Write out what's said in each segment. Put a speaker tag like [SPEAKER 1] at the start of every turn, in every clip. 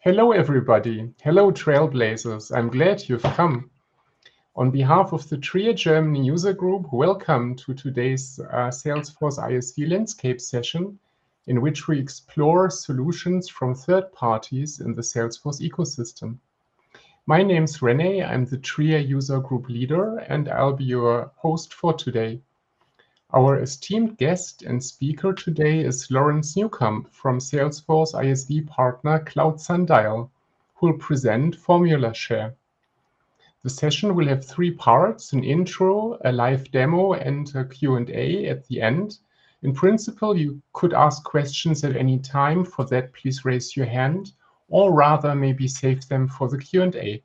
[SPEAKER 1] Hello, everybody. Hello, Trailblazers. I'm glad you've come. On behalf of the TRIA Germany user group, welcome to today's Salesforce ISV Landscape session, in which we explore solutions from third parties in the Salesforce ecosystem. My name's Rene. I'm the TRIA user group leader, and I'll be your host for today. Our esteemed guest and speaker today is Lawrence Newcombe from Salesforce ISV partner Cloud Sundial, who will present FormulaShare. The session will have three parts: an intro, a live demo, and a Q&A at the end. In principle, you could ask questions at any time. For that, please raise your hand, or rather maybe save them for the Q&A.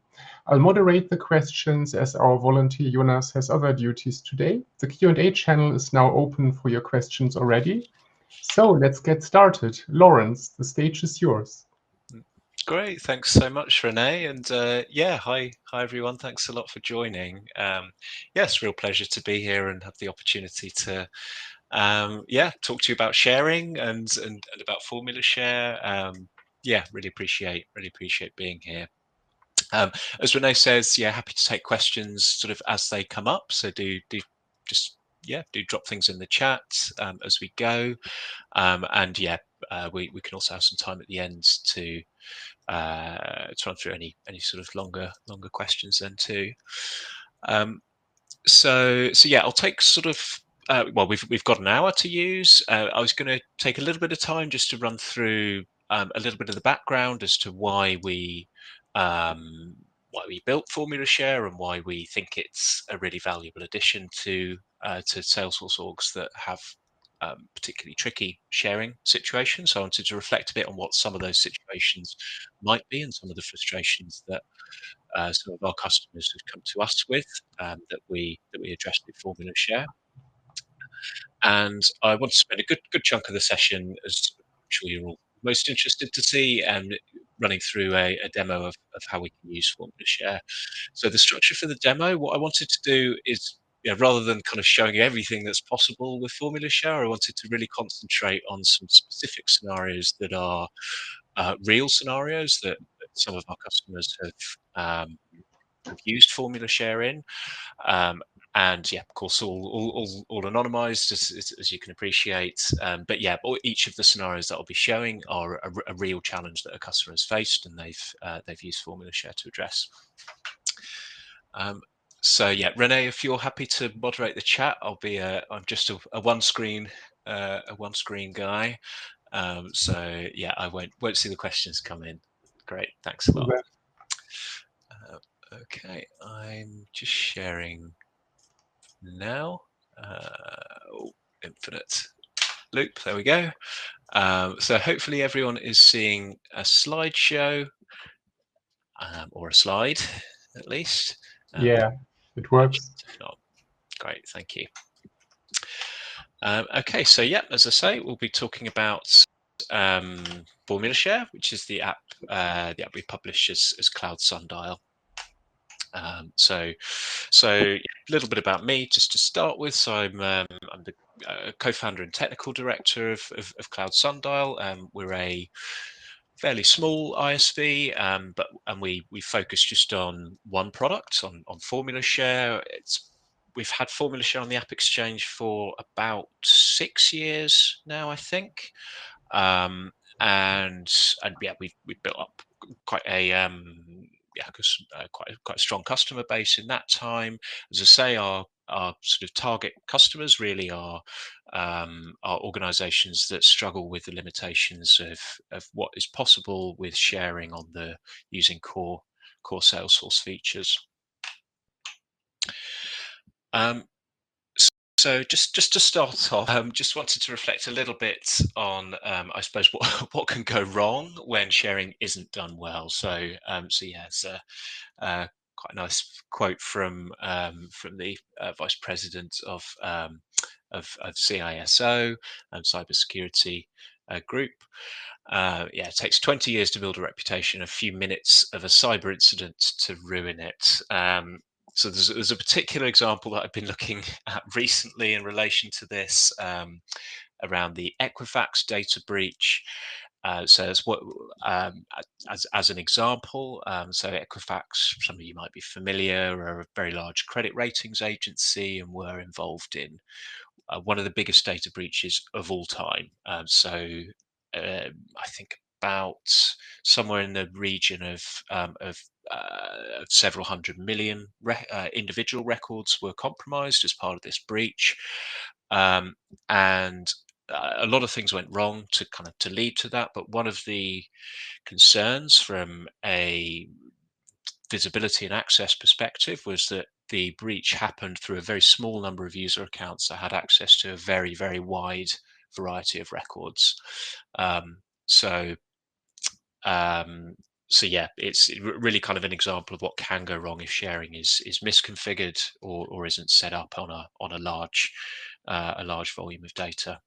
[SPEAKER 1] I'll moderate the questions as our volunteer Jonas has other duties today. The Q&A channel is now open for your questions already. So let's get started. Lawrence, the stage is yours.
[SPEAKER 2] Great, thanks so much, Renee. And hi everyone. Thanks a lot for joining. Yes, real pleasure to be here and have the opportunity to talk to you about sharing and about FormulaShare. Really appreciate being here. As Renee says, happy to take questions sort of as they come up. So do drop things in the chat as we go. We can also have some time at the end to run through any sort of longer questions then too. I'll take sort of we've got an hour to use. I was going to take a little bit of time just to run through a little bit of the background as to why we built FormulaShare and why we think it's a really valuable addition to Salesforce orgs that have particularly tricky sharing situations. So I wanted to reflect a bit on what some of those situations might be and some of the frustrations that some of our customers have come to us with that we addressed with FormulaShare. And I want to spend a good chunk of the session, as I'm sure you're all most interested to see, running through a demo of how we can use FormulaShare. So the structure for the demo, what I wanted to do is, rather than kind of showing you everything that's possible with FormulaShare, I wanted to really concentrate on some specific scenarios that are real scenarios that some of our customers have used FormulaShare in. Of course, all anonymized, as you can appreciate. Each of the scenarios that I'll be showing are a real challenge that a customer has faced, and they've used FormulaShare to address. Renee, if you're happy to moderate the chat, I'm just a one screen guy. I won't see the questions come in. Great, thanks a lot. Okay, I'm just sharing now. Infinite loop, there we go. So hopefully everyone is seeing a slideshow or a slide at least.
[SPEAKER 1] Yeah, it works.
[SPEAKER 2] Great, thank you. Okay, so as I say, we'll be talking about FormulaShare, which is the app we publish as Cloud Sundial. So a little bit about me just to start with. So I'm the co-founder and technical director of Cloud Sundial. We're a fairly small ISV, but we focus just on one product, on FormulaShare. We've had FormulaShare on the AppExchange for about 6 years now, I think. We've built up quite a quite a strong customer base in that time. As I say, our sort of target customers really are organizations that struggle with the limitations of what is possible with sharing on using core Salesforce features. So just to start off, just wanted to reflect a little bit on, I suppose, what can go wrong when sharing isn't done well. It's quite a nice quote from the vice president of CISO and cybersecurity group. It takes 20 years to build a reputation, a few minutes of a cyber incident to ruin it. So there's a particular example that I've been looking at recently in relation to this around the Equifax data breach. So that's what, as an example, so Equifax, some of you might be familiar, are a very large credit ratings agency and were involved in one of the biggest data breaches of all time. I think about somewhere in the region of several hundred million individual records were compromised as part of this breach, and a lot of things went wrong to lead to that. But one of the concerns from a visibility and access perspective was that the breach happened through a very small number of user accounts that had access to a very, very wide variety of records. Um, so, um, so yeah, it's really kind of an example of what can go wrong if sharing is misconfigured or isn't set up on a large volume of data.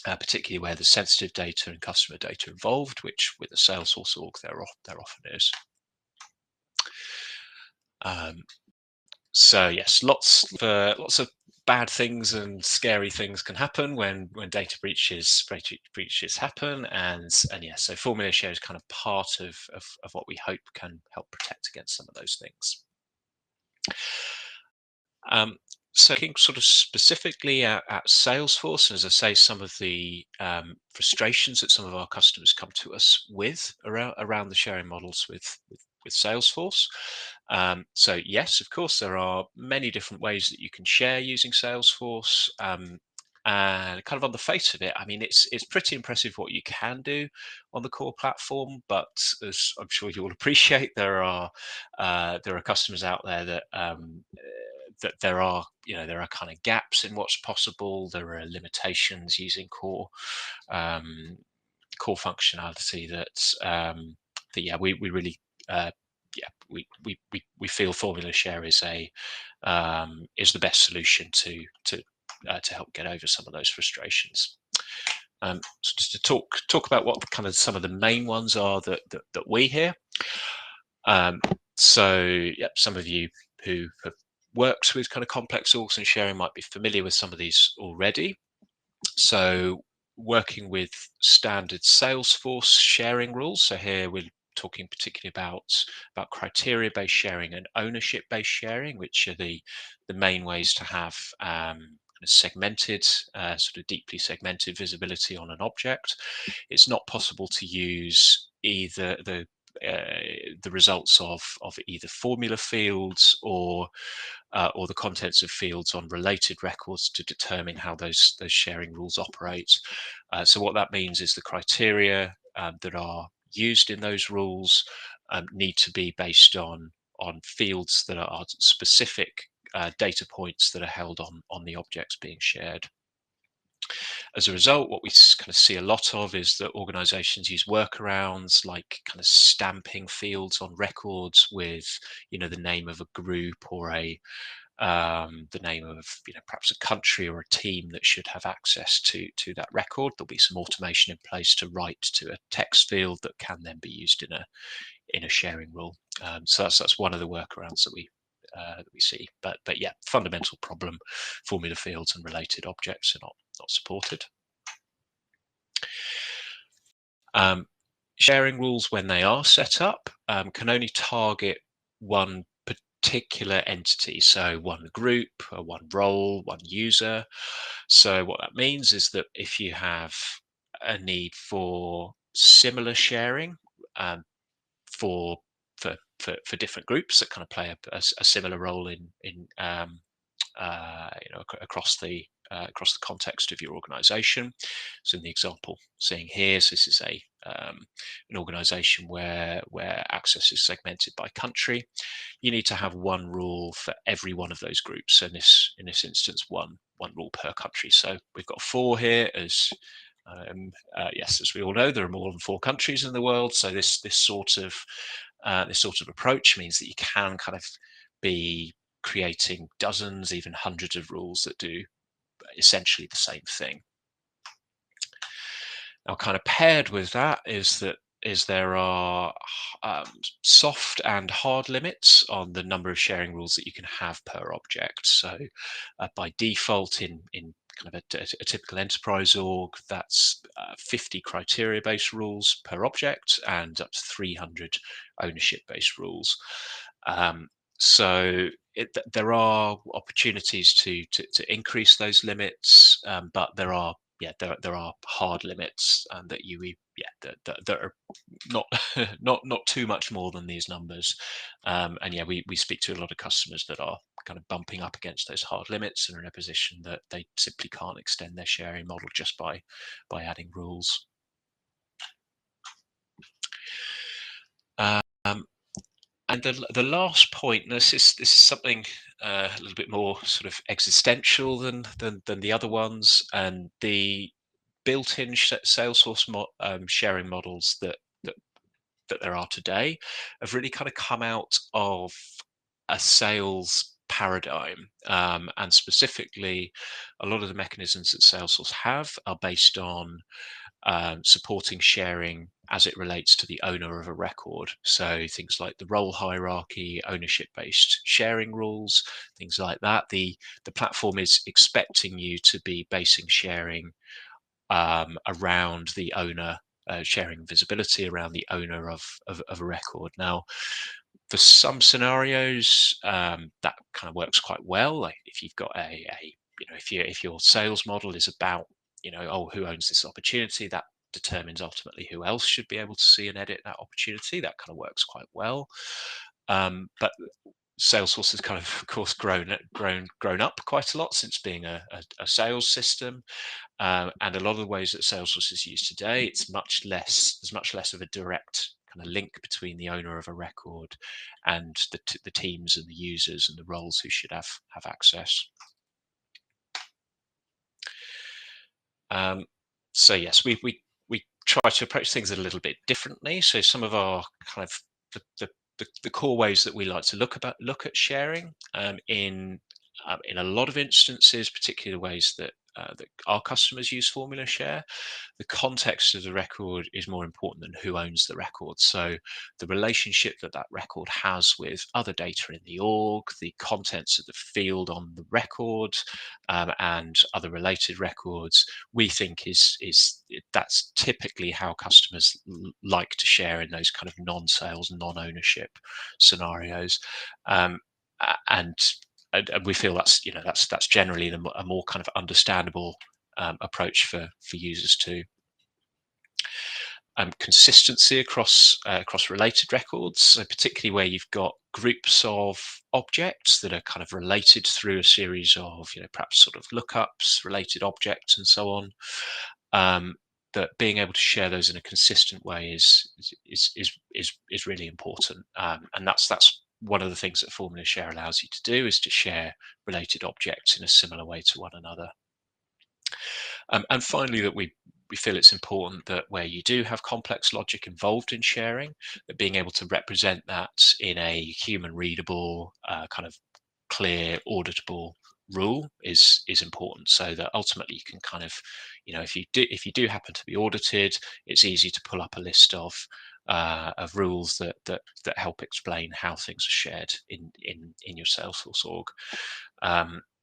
[SPEAKER 2] Particularly where there's sensitive data and customer data involved, which with a Salesforce org there often is. So yes, lots of bad things and scary things can happen when data breaches happen, and yes, so FormulaShare is kind of part of what we hope can help protect against some of those things. So looking sort of specifically at Salesforce, and as I say, some of the frustrations that some of our customers come to us with around the sharing models with Salesforce. So yes, of course, there are many different ways that you can share using Salesforce. And kind of on the face of it, I mean, it's pretty impressive what you can do on the core platform. But as I'm sure you will appreciate, there are customers out there that that there are kind of gaps in what's possible. There are limitations using core functionality that we really we feel FormulaShare is the best solution to help get over some of those frustrations. So just to talk about what kind of some of the main ones are that we hear. So some of you who have worked with kind of complex orgs and sharing might be familiar with some of these already. So working with standard Salesforce sharing rules. So here we're talking particularly about criteria-based sharing and ownership-based sharing, which are the main ways to have segmented, sort of deeply segmented visibility on an object. It's not possible to use either the results of either formula fields or the contents of fields on related records to determine how those sharing rules operate. So what that means is the criteria that are used in those rules need to be based on fields that are specific data points that are held on the objects being shared. As a result, what we kind of see a lot of is that organizations use workarounds like kind of stamping fields on records with, the name of a group or the name of perhaps a country or a team that should have access to that record. There'll be some automation in place to write to a text field that can then be used in a sharing rule. So that's one of the workarounds that we see. But yeah, fundamental problem: formula fields and related objects are not supported. Sharing rules, when they are set up, can only target one particular entity, so one group, one role, one user. So what that means is that if you have a need for similar sharing for different groups that kind of play a similar role in across the context of your organization. So in the example seeing here, so this is an organization where access is segmented by country. You need to have one rule for every one of those groups. So in this instance, one rule per country. So we've got 4 here. As we all know, there are more than 4 countries in the world. So this sort of approach means that you can kind of be creating dozens, even hundreds of rules that do essentially the same thing. Now, kind of paired with that is there are soft and hard limits on the number of sharing rules that you can have per object. So by default, in kind of a typical enterprise org, that's 50 criteria-based rules per object and up to 300 ownership-based rules. So there are opportunities to increase those limits, but there are hard limits that that are not not too much more than these numbers. And we speak to a lot of customers that are kind of bumping up against those hard limits and are in a position that they simply can't extend their sharing model just by adding rules. And the last point, and this is something a little bit more sort of existential than the other ones, and the built-in Salesforce sharing models that there are today have really kind of come out of a sales paradigm, and specifically a lot of the mechanisms that Salesforce have are based on supporting sharing as it relates to the owner of a record. So things like the role hierarchy, ownership-based sharing rules, things like that. The platform is expecting you to be basing sharing around the owner, sharing visibility around the owner of a record. Now, for some scenarios, that kind of works quite well. Like if you've got if your sales model is about who owns this opportunity, that determines ultimately who else should be able to see and edit that opportunity. That kind of works quite well. But Salesforce has kind of course, grown up quite a lot since being a sales system, and a lot of the ways that Salesforce is used today, there's much less of a direct kind of link between the owner of a record and the teams and the users and the roles who should have access. So yes, we try to approach things a little bit differently. So some of our kind of the core ways that we like to look at sharing in a lot of instances, particularly the ways that our customers use FormulaShare, the context of the record is more important than who owns the record. So the relationship that record has with other data in the org, the contents of the field on the record, and other related records, we think that's typically how customers like to share in those kind of non-sales, non-ownership scenarios. And we feel that's generally a more kind of understandable approach for users too. Consistency across related records, so particularly where you've got groups of objects that are kind of related through a series of perhaps sort of lookups, related objects, and so on. That being able to share those in a consistent way is really important, and that's one of the things that FormulaShare allows you to do, is to share related objects in a similar way to one another. And finally, that we feel it's important that where you do have complex logic involved in sharing, that being able to represent that in a human readable, kind of clear, auditable rule is important, so that ultimately you can kind of, if you do happen to be audited, it's easy to pull up a list of rules that help explain how things are shared in your Salesforce org.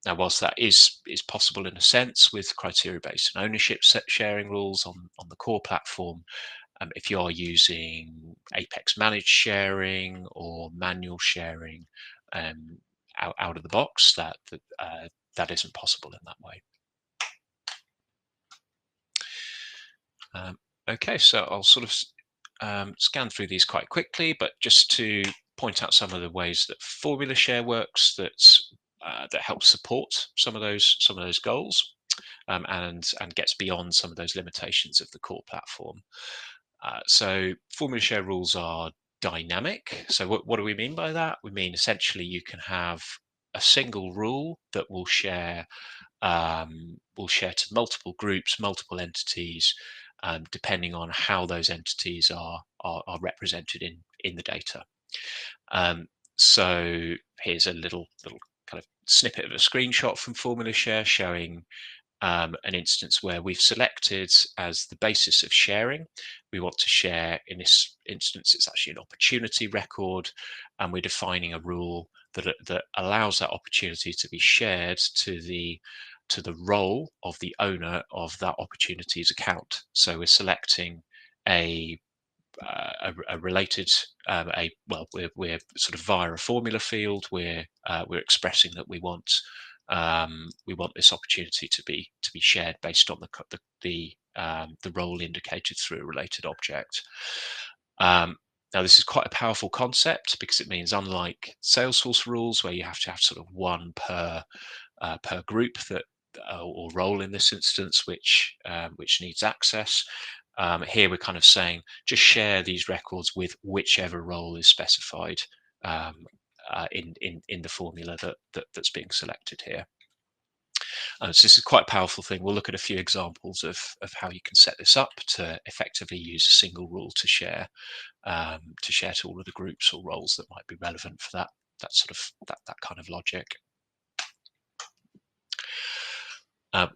[SPEAKER 2] Now, whilst that is possible in a sense with criteria-based and ownership sharing rules on the core platform, if you are using Apex managed sharing or manual sharing out of the box, that isn't possible in that way. Okay, so I'll sort of scan through these quite quickly, but just to point out some of the ways that FormulaShare works that helps support some of those goals, and gets beyond some of those limitations of the core platform. So FormulaShare rules are dynamic. So what do we mean by that? We mean essentially you can have a single rule that will share to multiple groups, multiple entities, depending on how those entities are represented in the data. So here's a little kind of snippet of a screenshot from FormulaShare showing an instance where we've selected as the basis of sharing. We want to share, in this instance, it's actually an opportunity record, and we're defining a rule that allows that opportunity to be shared to the to the role of the owner of that opportunities account. So we're selecting a related we're sort of via a formula field. We're expressing that we want this opportunity to be shared based on the role indicated through a related object. Now, this is quite a powerful concept because it means, unlike Salesforce rules, where you have to have sort of one per group that or role in this instance, which needs access. Here we're kind of saying just share these records with whichever role is specified in the formula that's being selected here. So this is quite a powerful thing. We'll look at a few examples of how you can set this up to effectively use a single rule to share to all of the groups or roles that might be relevant for that kind of logic.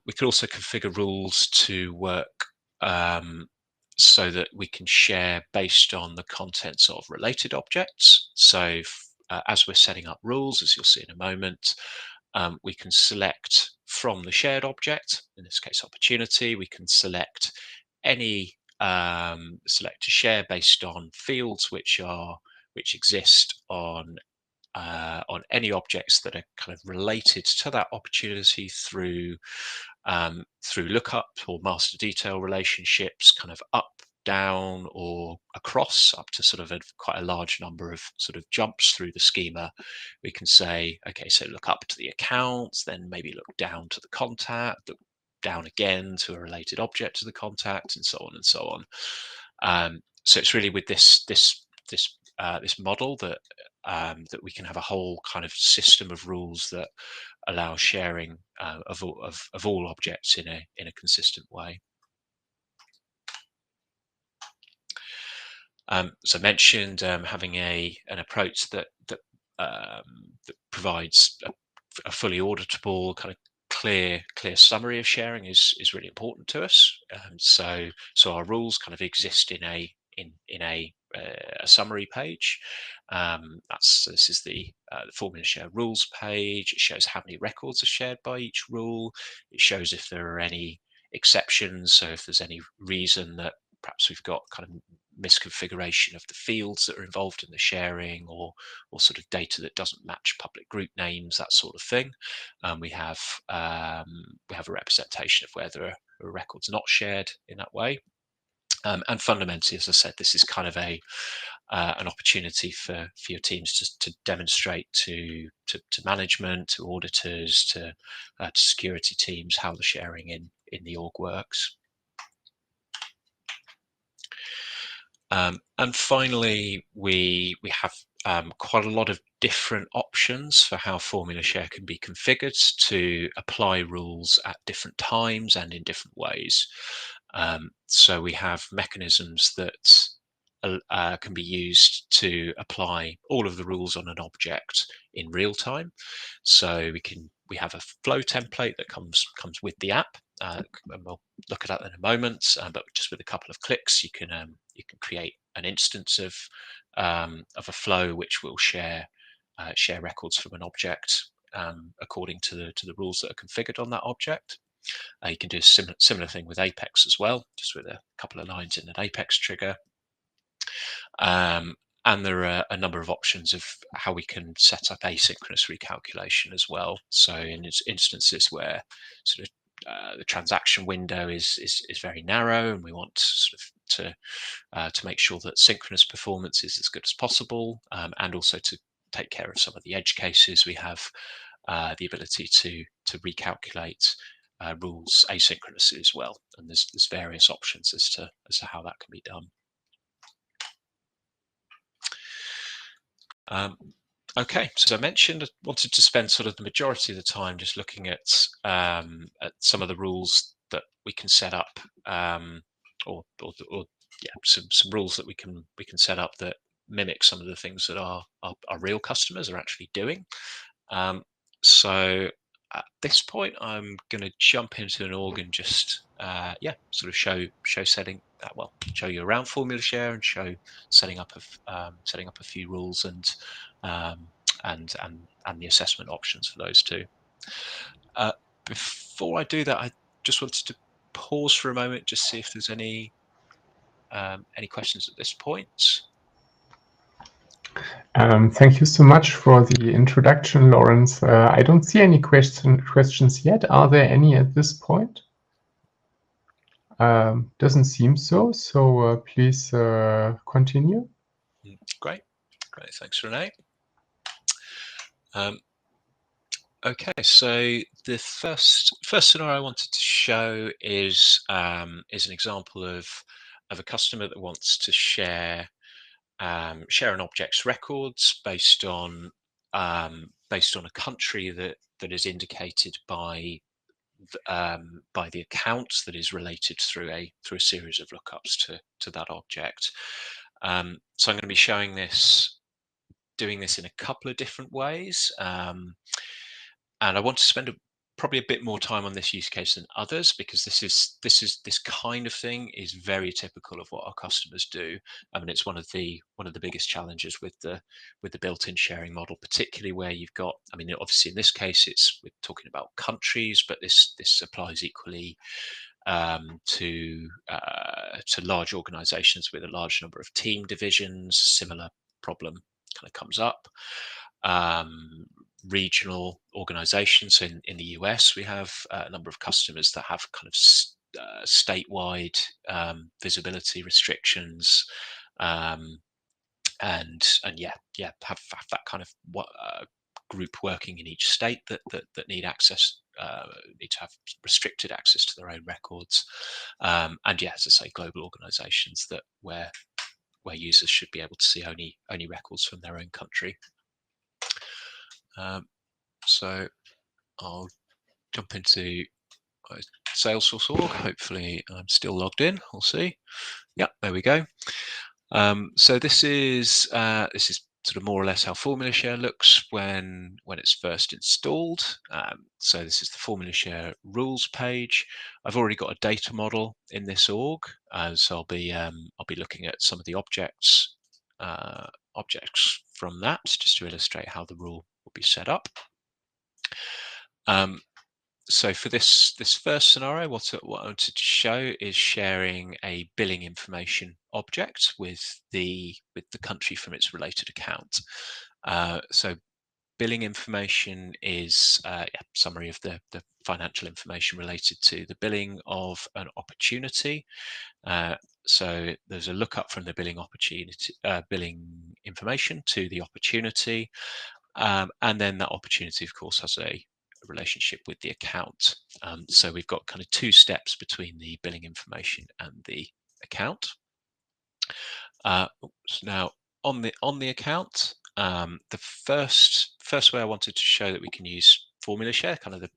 [SPEAKER 2] We could also configure rules to work so that we can share based on the contents of related objects. So as we're setting up rules, as you'll see in a moment, we can select from the shared object, in this case opportunity. We can select any select to share based on fields which exist on any objects that are kind of related to that opportunity through lookup or master detail relationships, kind of up, down, or across, up to sort of quite a large number of sort of jumps through the schema. We can say, okay, so look up to the accounts, then maybe look down to the contact, look down again to a related object to the contact, and so on and so on. So it's really with this model that we can have a whole kind of system of rules that allow sharing of all objects in a consistent way. As I mentioned, having an approach that provides a fully auditable, kind of clear summary of sharing is really important to us. So our rules kind of exist in a summary page. This is the FormulaShare rules page. It shows how many records are shared by each rule. It shows if there are any exceptions. So if there's any reason that perhaps we've got kind of misconfiguration of the fields that are involved in the sharing, or sort of data that doesn't match public group names, that sort of thing. We have a representation of where there are records not shared in that way. And fundamentally, as I said, this is kind of an opportunity for your teams to demonstrate to management, to auditors, to security teams how the sharing in the org works. And finally, we have quite a lot of different options for how FormulaShare can be configured to apply rules at different times and in different ways. So we have mechanisms that can be used to apply all of the rules on an object in real time. So we have a flow template that comes with the app, and we'll look at that in a moment. But just with a couple of clicks, you can create an instance of a flow which will share records from an object according to the rules that are configured on that object. You can do a similar thing with Apex as well, just with a couple of lines in an Apex trigger. And there are a number of options of how we can set up asynchronous recalculation as well. So in instances where sort of the transaction window is very narrow, and we want sort of to make sure that synchronous performance is as good as possible, and also to take care of some of the edge cases, we have the ability to recalculate rules asynchronously as well. And there's various options as to how that can be done. Okay, so as I mentioned, I wanted to spend sort of the majority of the time just looking at some of the rules that we can set up, or some rules that we can set up that mimic some of the things that our real customers are actually doing. So at this point, I'm going to jump into an org and just sort of show setting. Show you around FormulaShare and show setting up a few rules and the assessment options for those too. Before I do that, I just wanted to pause for a moment, just see if there's any questions at this point.
[SPEAKER 1] Thank you so much for the introduction, Lawrence. I don't see any questions yet. Are there any at this point? Doesn't seem so. So please continue.
[SPEAKER 2] Great. Thanks, Renee. Okay, so the first scenario I wanted to show is an example of a customer that wants to share an object's records based on a country that is indicated by the account that is related through a series of lookups to that object. So I'm going to be doing this in a couple of different ways, and I want to spend probably a bit more time on this use case than others, because this kind of thing is very typical of what our customers do. I mean, it's one of the biggest challenges with the built-in sharing model, particularly where you've got, I mean, obviously in this case we're talking about countries, but this applies equally to large organizations with a large number of team divisions. Similar problem kind of comes up. Regional organizations. So in the US, we have a number of customers that have kind of statewide visibility restrictions, and yeah, have that kind of group working in each state that need access, need to have restricted access to their own records, and yeah, as I say, global organizations where users should be able to see only records from their own country. So I'll jump into Salesforce org. Hopefully I'm still logged in. We'll see. Yeah, there we go. So this is sort of more or less how FormulaShare looks when it's first installed. So this is the FormulaShare rules page. I've already got a data model in this org, so I'll be looking at some of the objects from that, just to illustrate how the rule will be set up. So for this first scenario, what I wanted to show is sharing a billing information object with the country from its related account. So billing information is a summary of the financial information related to the billing of an opportunity. So there's a lookup from the billing information to the opportunity, and then that opportunity, of course, has a relationship with the account. So we've got kind of two steps between the billing information and the account. Now on the account, the first way I wanted to show that we can use FormulaShare, kind of the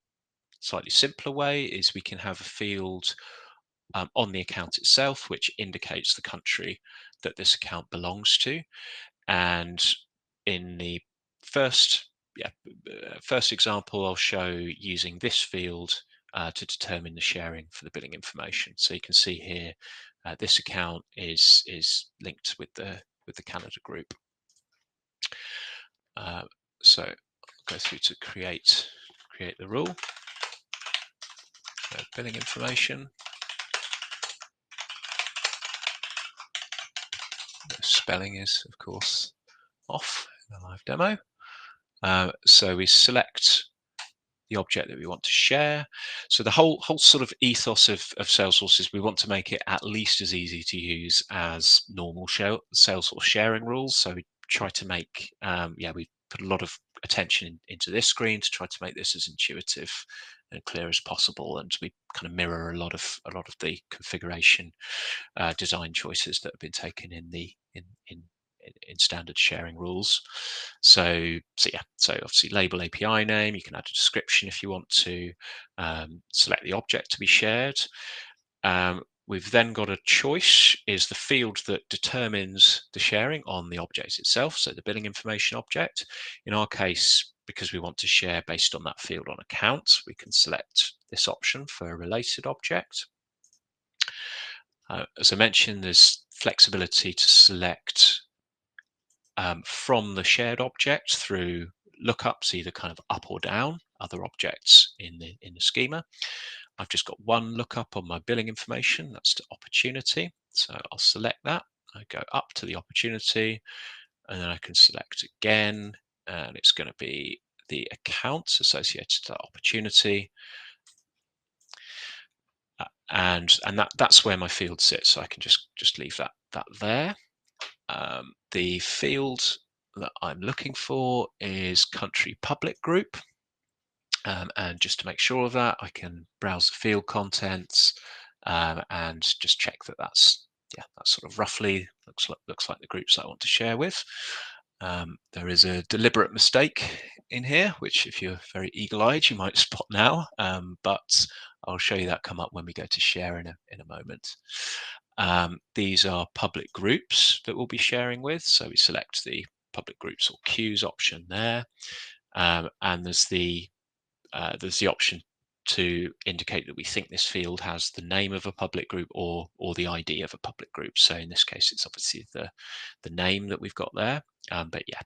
[SPEAKER 2] slightly simpler way, is we can have a field on the account itself which indicates the country that this account belongs to. And in the first example, I'll show using this field to determine the sharing for the billing information. So you can see here, this account is linked with the Canada group. So I'll go through to create the rule. Billing information. The spelling is, of course, off in the live demo. So we select the object that we want to share. So the whole sort of ethos of Salesforce is we want to make it at least as easy to use as normal Salesforce sharing rules. So we try to make, we put a lot of attention into this screen to try to make this as intuitive and clear as possible, and we kind of mirror a lot of the configuration design choices that have been taken in standard sharing rules. So obviously label API name, you can add a description if you want to, select the object to be shared. We've then got a choice, is the field that determines the sharing on the object itself, so the billing information object. In our case, because we want to share based on that field on account, we can select this option for a related object. As I mentioned, there's flexibility to select from the shared object through lookups, either kind of up or down. other objects in the schema. I've just got one lookup on my billing information, that's to opportunity. So I'll select that. I go up to the opportunity, and then I can select again, and it's going to be the accounts associated to that opportunity. And that's where my field sits. So I can just leave that there. The field that I'm looking for is country public group. And just to make sure of that, I can browse the field contents and just check that that's sort of roughly looks like the groups that I want to share with. There is a deliberate mistake in here, which if you're very eagle-eyed, you might spot now, but I'll show you that come up when we go to share in a moment. These are public groups that we'll be sharing with. So we select the public groups or queues option there. And there's the option to indicate that we think this field has the name of a public group or the ID of a public group. So in this case, it's obviously the name that we've got there. But yeah,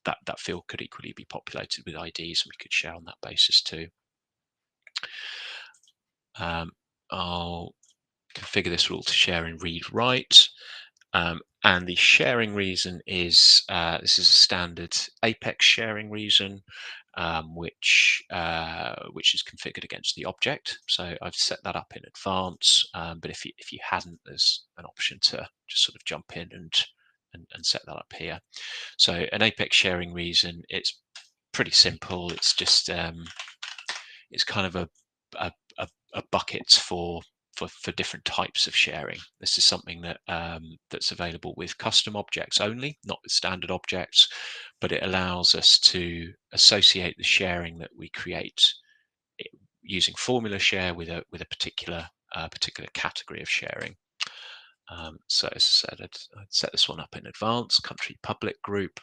[SPEAKER 2] that field could equally be populated with IDs, and we could share on that basis too. I'll configure this rule to share in read-write. And the sharing reason is this is a standard Apex sharing reason, which is configured against the object. So I've set that up in advance. But if you hadn't, there's an option to just sort of jump in and set that up here. So an Apex sharing reason, it's pretty simple. It's just it's kind of a bucket for different types of sharing. This is something that that's available with custom objects only, not with standard objects, but it allows us to associate the sharing that we create using FormulaShare with a particular category of sharing. So as I said, I'd set this one up in advance, country public group,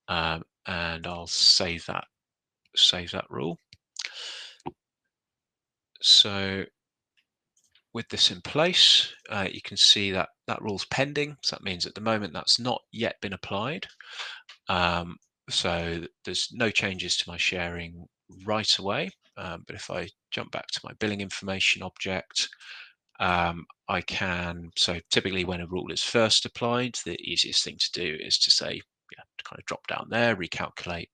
[SPEAKER 2] and I'll save that rule. So with this in place, you can see that rule's pending. So that means at the moment that's not yet been applied. So there's no changes to my sharing right away. But if I jump back to my billing information object, I can, so typically when a rule is first applied, the easiest thing to do is to say, to kind of drop down there, recalculate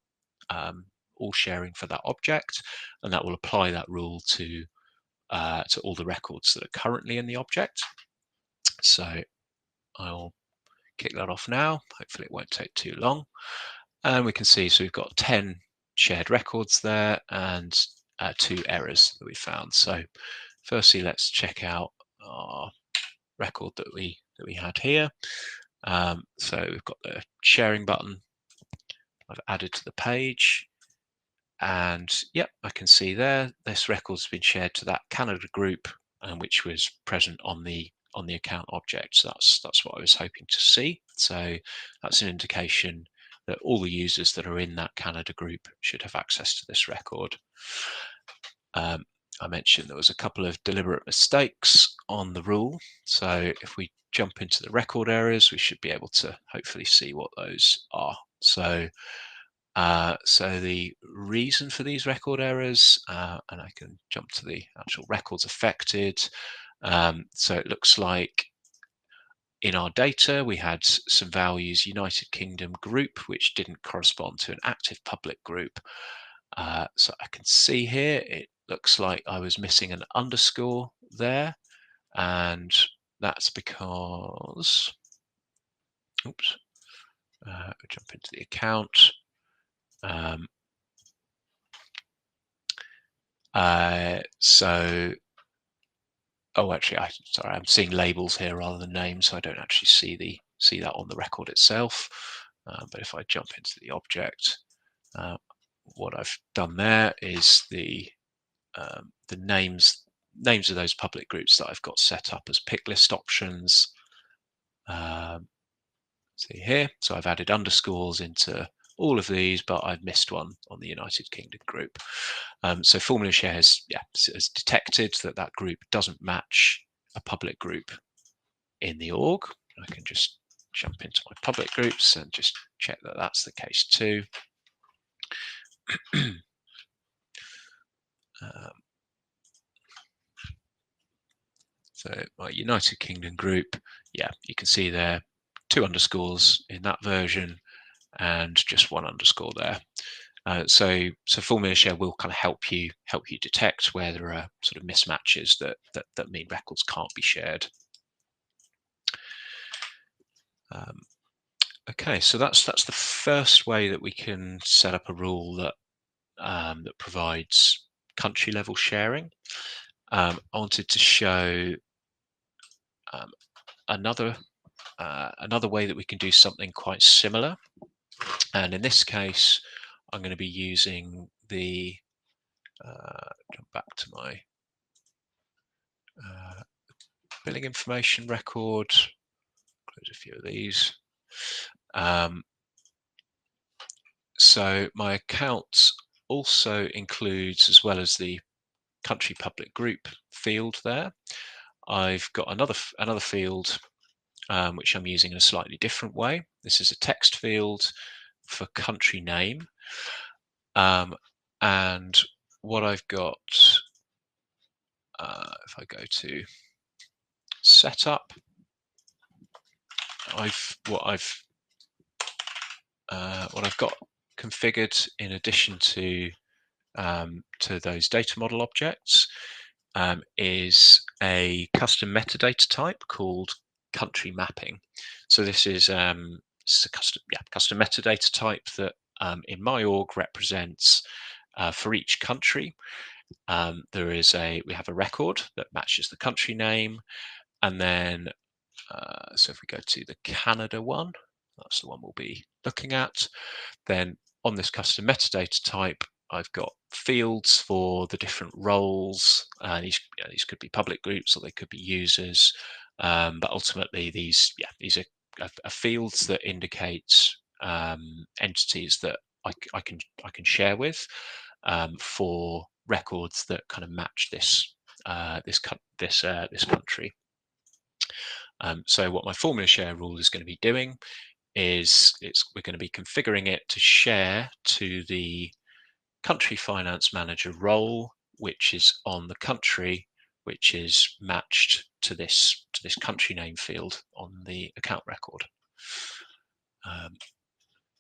[SPEAKER 2] all sharing for that object, and that will apply that rule to all the records that are currently in the object. So I'll kick that off now. Hopefully it won't take too long. And we can see, so we've got 10 shared records there and 2 errors that we found. So firstly, let's check out our record that we had here. So we've got the sharing button I've added to the page. And yep, I can see there, this record's been shared to that Canada group, which was present on the account object. So that's what I was hoping to see. So that's an indication that all the users that are in that Canada group should have access to this record. I mentioned there was a couple of deliberate mistakes on the rule. So if we jump into the record errors, we should be able to hopefully see what those are. So the reason for these record errors, and I can jump to the actual records affected. So it looks like in our data, we had some values United Kingdom group, which didn't correspond to an active public group. So I can see here, it looks like I was missing an underscore there. And that's because, oops, jump into the account. Actually, I'm seeing labels here rather than names, so I don't actually see that on the record itself. But if I jump into the object, what I've done there is the names of those public groups that I've got set up as pick list options. See here, so I've added underscores into all of these, but I've missed one on the United Kingdom group. So FormulaShare has detected that group doesn't match a public group in the org. I can just jump into my public groups and just check that that's the case too. So my United Kingdom group, yeah, you can see there 2 underscores in that version and just 1 underscore there. So FormulaShare will kind of help you detect where there are sort of mismatches that mean records can't be shared. Okay, so that's the first way that we can set up a rule that that provides country level sharing. I wanted to show another way that we can do something quite similar, and in this case I'm going to be using the jump back to my billing information record, close a few of these. So my account also includes, as well as the country public group field there, I've got another field which I'm using in a slightly different way. This is a text field for country name, and what I've got, if I go to setup, what I've got configured in addition to those data model objects is a custom metadata type called country mapping. So this is a custom metadata type that in my org represents for each country. We have a record that matches the country name, and then so if we go to the Canada one, that's the one we'll be looking at. Then on this custom metadata type, I've got fields for the different roles. These could be public groups or they could be users, but ultimately these are fields that indicate entities that I can share with for records that kind of match this country. So what my FormulaShare rule is going to be doing is we're going to be configuring it to share to the country finance manager role, which is on the country, which is matched to this country name field on the account record.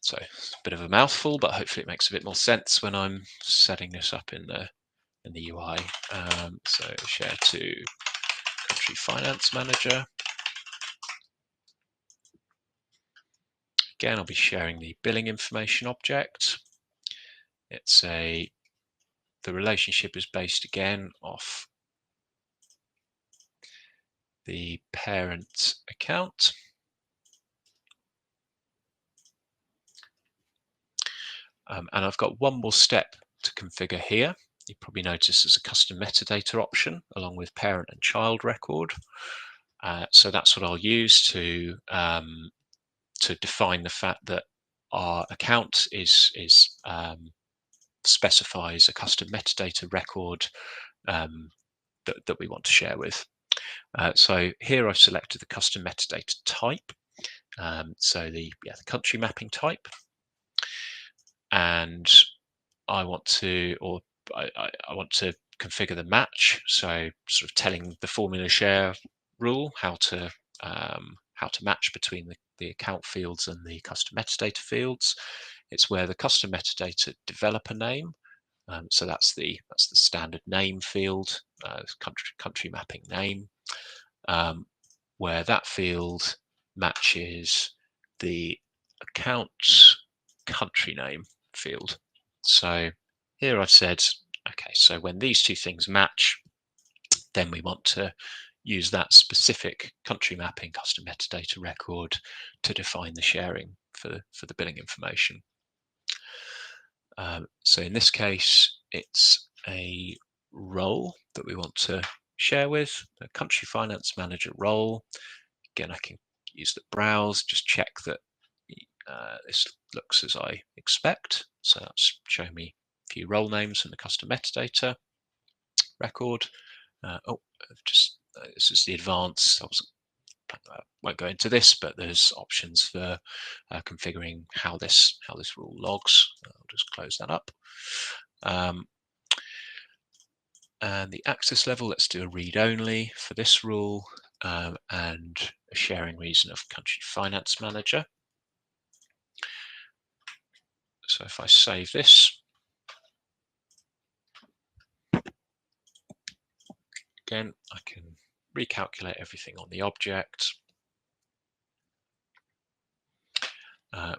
[SPEAKER 2] So it's a bit of a mouthful, but hopefully it makes a bit more sense when I'm setting this up in the UI. So share to country finance manager. Again, I'll be sharing the billing information object. The relationship is based again off the parent account. And I've got one more step to configure here. You probably notice there's a custom metadata option along with parent and child record. So that's what I'll use to define the fact that our account specifies a custom metadata record that we want to share with. So here I've selected the custom metadata type, so the country mapping type, and I want to configure the match. So sort of telling the FormulaShare rule how to match between the account fields and the custom metadata fields. It's where the custom metadata developer name. So that's the standard name field, country mapping name, where that field matches the account country name field. So here I've said, okay, so when these two things match, then we want to use that specific country mapping custom metadata record to define the sharing for the billing information. So in this case, it's a role that we want to share with, a country finance manager role. Again, I can use the browse, just check that this looks as I expect. So that's showing me a few role names from the custom metadata record. This is the advanced. I won't go into this, but there's options for configuring how this rule logs. I'll just close that up. And the access level, let's do a read-only for this rule, and a sharing reason of country finance manager. So if I save this, again, I can recalculate everything on the object.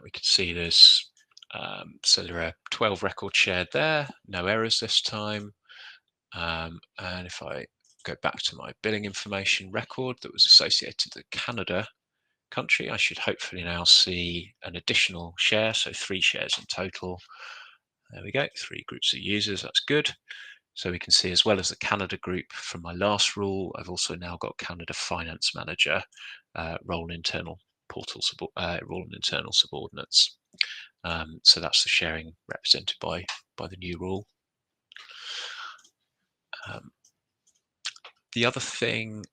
[SPEAKER 2] We can see there's, so there are 12 records shared there, no errors this time. And if I go back to my billing information record that was associated to the Canada country, I should hopefully now see an additional share, so 3 shares in total. There we go, 3 groups of users, that's good. So we can see, as well as the Canada group from my last rule, I've also now got Canada Finance Manager, role and internal portal, role and internal subordinates. So that's the sharing represented by the new rule. The other thing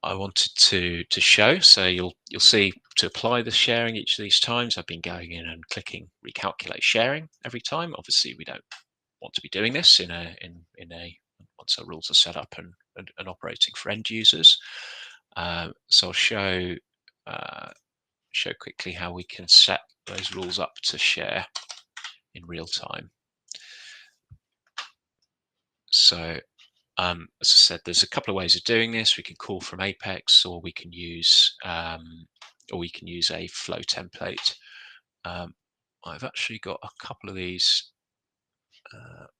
[SPEAKER 2] I wanted to show, so you'll see, to apply the sharing each of these times, I've been going in and clicking recalculate sharing every time. Obviously, we don't want to be doing this in a once our rules are set up and operating for end users. So I'll show quickly how we can set those rules up to share in real time. So as I said, there's a couple of ways of doing this. We can call from Apex, or we can use a flow template. I've actually got a couple of these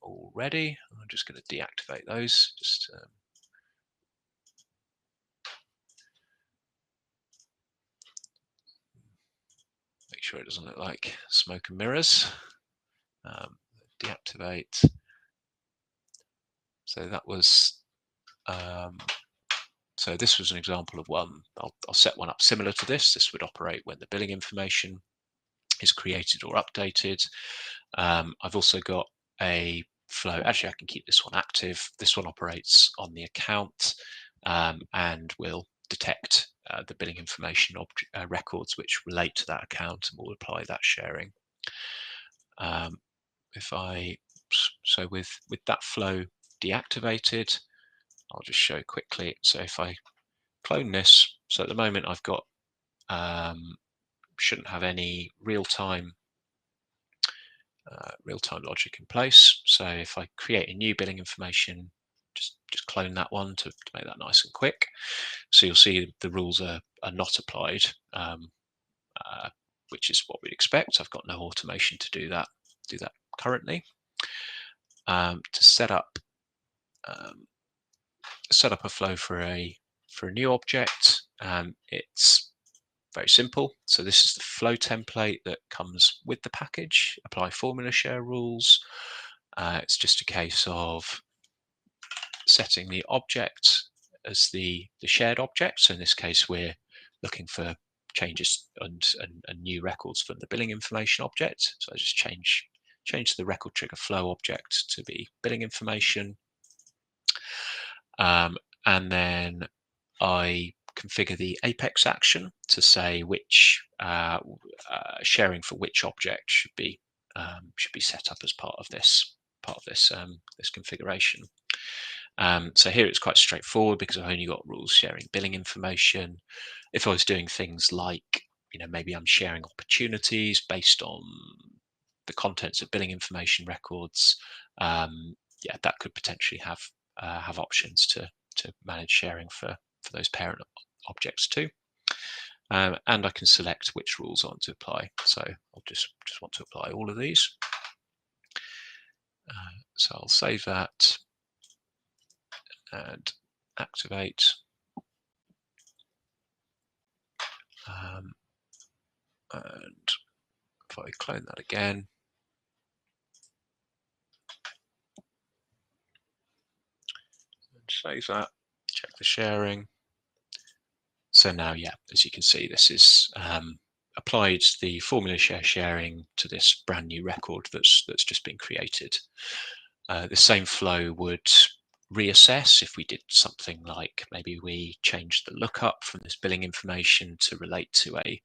[SPEAKER 2] already. I'm just going to deactivate those. Just make sure it doesn't look like smoke and mirrors. Deactivate. So that was. So this was an example of one. I'll set one up similar to this. This would operate when the billing information is created or updated. I've also got a flow. Actually, I can keep this one active. This one operates on the account and will detect the billing information records which relate to that account, and will apply that sharing. So with that flow deactivated, I'll just show quickly. So if I clone this, so at the moment I've got shouldn't have any real-time logic in place. So if I create a new billing information, just clone that one to make that nice and quick. So you'll see the rules are not applied, which is what we'd expect. I've got no automation to do that currently. To set up a flow for a new object, it's very simple. So this is the flow template that comes with the package. Apply FormulaShare rules. It's just a case of setting the object as the shared object. So in this case, we're looking for changes and new records from the billing information object. So I just change the record trigger flow object to be billing information. And then I configure the Apex action to say which sharing for which object should be set up as part of this configuration. So here it's quite straightforward because I've only got rules sharing billing information. If I was doing things like, maybe I'm sharing opportunities based on the contents of billing information records, yeah, that could potentially have options to manage sharing for those parent objects too. And I can select which rules I want to apply. So I'll just want to apply all of these. So I'll save that and activate. And if I clone that again, and save that, check the sharing. So now, yeah, as you can see, this is applied the FormulaShare sharing to this brand new record that's just been created. The same flow would reassess if we did something like maybe we changed the lookup from this billing information to relate to a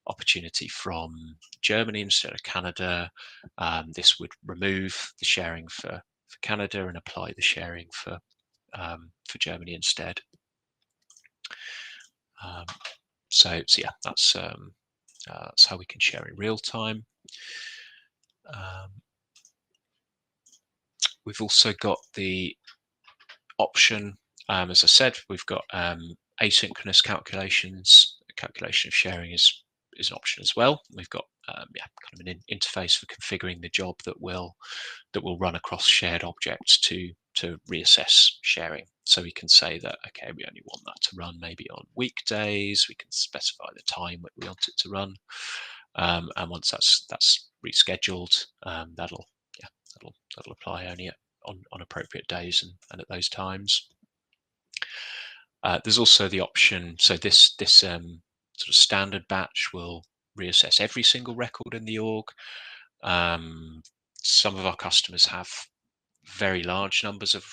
[SPEAKER 2] opportunity from Germany instead of Canada. This would remove the sharing for Canada and apply the sharing for Germany instead. So yeah, that's how we can share in real time. We've also got the option, as I said, we've got asynchronous calculations. Calculation of sharing is an option as well. We've got kind of an interface for configuring the job that will run across shared objects to reassess sharing. So we can say that, okay, we only want that to run maybe on weekdays. We can specify the time that we want it to run, and once that's rescheduled, that'll apply only on appropriate days and at those times. There's also the option, so this sort of standard batch will reassess every single record in the org. Some of our customers have very large numbers of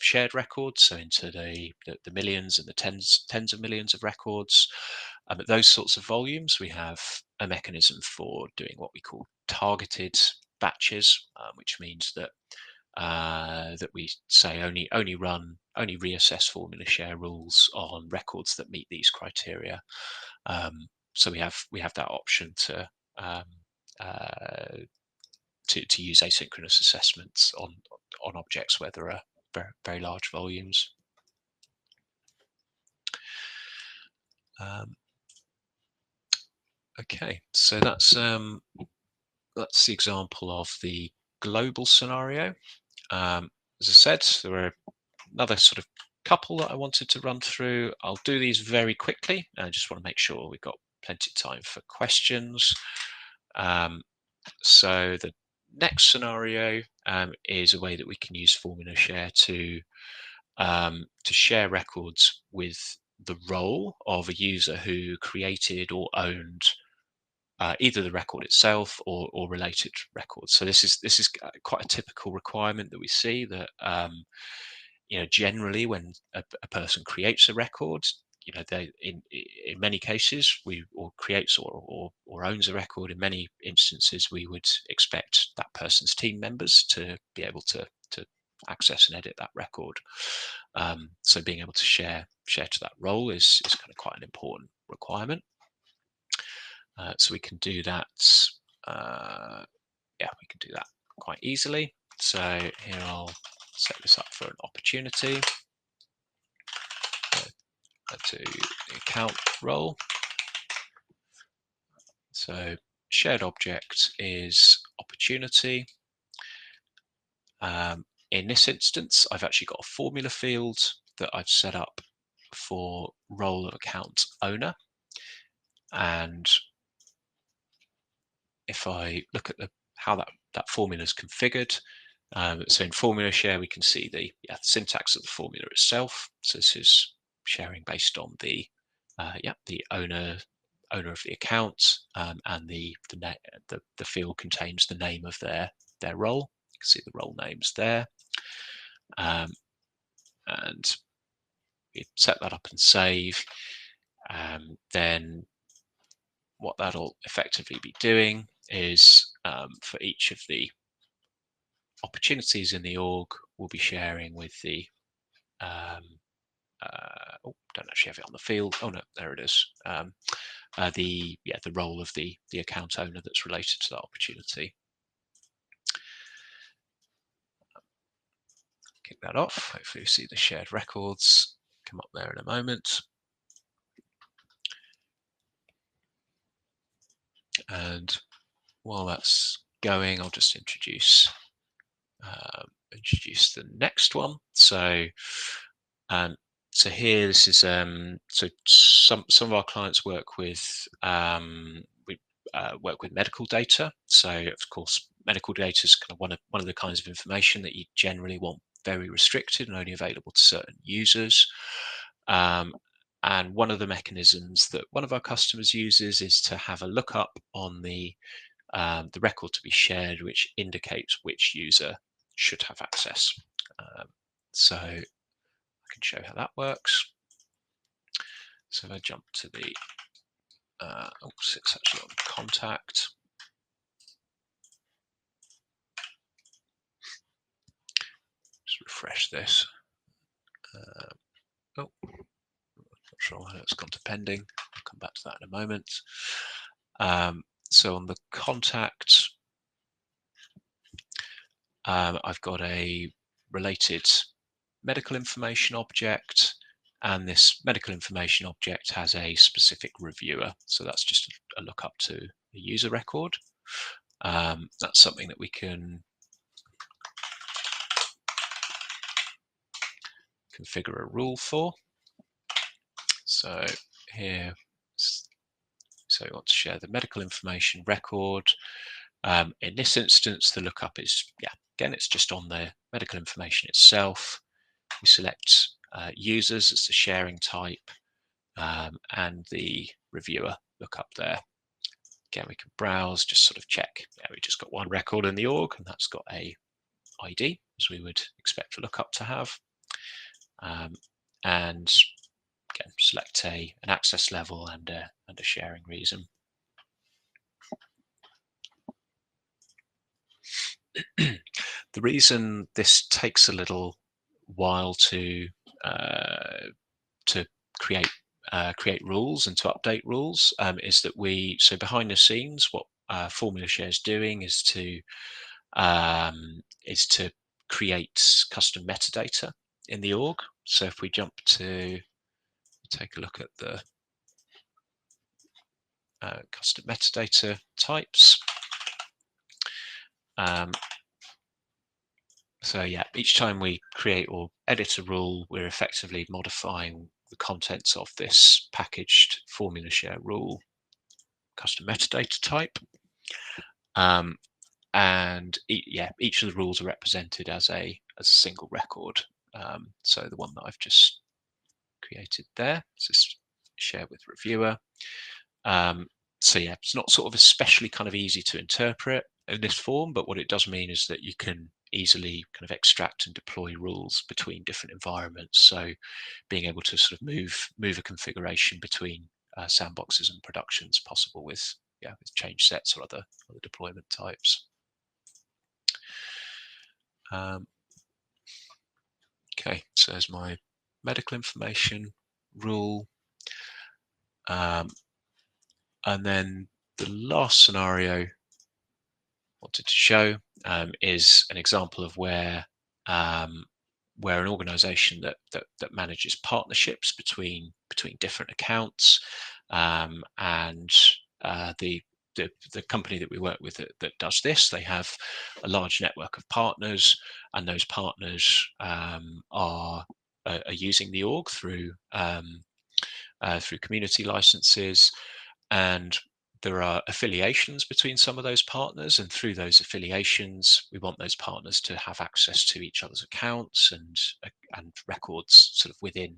[SPEAKER 2] shared records, so into the millions and the tens of millions of records. At those sorts of volumes, we have a mechanism for doing what we call targeted batches, which means that we say only reassess FormulaShare rules on records that meet these criteria. So we have that option to use asynchronous assessments on objects where there are very, very large volumes. Okay, so that's the example of the global scenario. As I said, there are another sort of couple that I wanted to run through. I'll do these very quickly. I just want to make sure we've got plenty of time for questions. So the next scenario is a way that we can use FormulaShare to share records with the role of a user who created or owned either the record itself or related records. So this is quite a typical requirement that we see, that generally when a person creates a record, they in many cases or creates or owns a record. In many instances, we would expect that person's team members to be able to access and edit that record. So being able to share to that role is kind of quite an important requirement. So we can do that. We can do that quite easily. So here I'll set this up for an opportunity. To the account role. So shared object is opportunity. In this instance, I've actually got a formula field that I've set up for role of account owner. And if I look at how that formula is configured, so in FormulaShare, we can see the syntax of the formula itself. So this is sharing based on the owner of the account, and the field contains the name of their role. You can see the role names there, and we set that up and save. Then what that'll effectively be doing is for each of the opportunities in the org, we'll be sharing with the don't actually have it on the field. Oh no, there it is. The role of the account owner that's related to that opportunity. Kick that off. Hopefully you see the shared records come up there in a moment. And while that's going, I'll just introduce the next one. So here, this is so some of our clients work with medical data. So of course, medical data is kind of one of the kinds of information that you generally want very restricted and only available to certain users. And one of the mechanisms that one of our customers uses is to have a lookup on the record to be shared, which indicates which user should have access. So I can show how that works. So if I jump to the, it's actually on contact. refresh this. Oh, not sure why it's gone to pending. I'll come back to that in a moment. So on the contact, I've got a related medical information object, and this medical information object has a specific reviewer. So that's just a lookup to a user record. That's something that we can configure a rule for. So here, so we want to share the medical information record. In this instance, the lookup is, again, it's just on the medical information itself. We select users as the sharing type, and the reviewer lookup there. Again, we can browse, just sort of check. Yeah, we just got one record in the org, and that's got a ID, as we would expect a lookup to have. And again, select an access level and a sharing reason. The reason this takes a little while to create rules and to update rules is that so behind the scenes, what FormulaShare is doing is to create custom metadata in the org. So if we jump to take a look at the custom metadata types. So yeah, each time we create or edit a rule, we're effectively modifying the contents of this packaged FormulaShare rule custom metadata type. And each of the rules are represented as a single record. So the one that I've just created there is this share with reviewer. So yeah, it's not sort of especially kind of easy to interpret in this form, but what it does mean is that you can easily kind of extract and deploy rules between different environments. So being able to sort of move a configuration between sandboxes and production is possible with change sets or other deployment types. Okay, so there's my medical information rule. And then the last scenario I wanted to show is an example of where an organization that manages partnerships between different accounts, and the company that we work with that does this, they have a large network of partners, and those partners are using the org through community licenses, and there are affiliations between some of those partners, and through those affiliations, we want those partners to have access to each other's accounts and records sort of within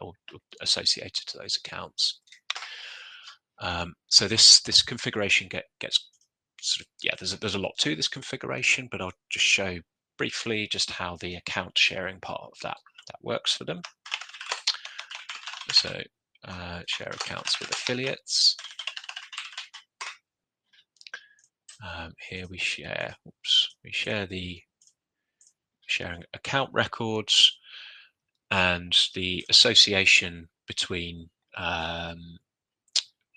[SPEAKER 2] or associated to those accounts. So this configuration gets sort of, there's a lot to this configuration, but I'll just show briefly just how the account sharing part of that works for them. So share accounts with affiliates. Here we share the sharing account records, and the association between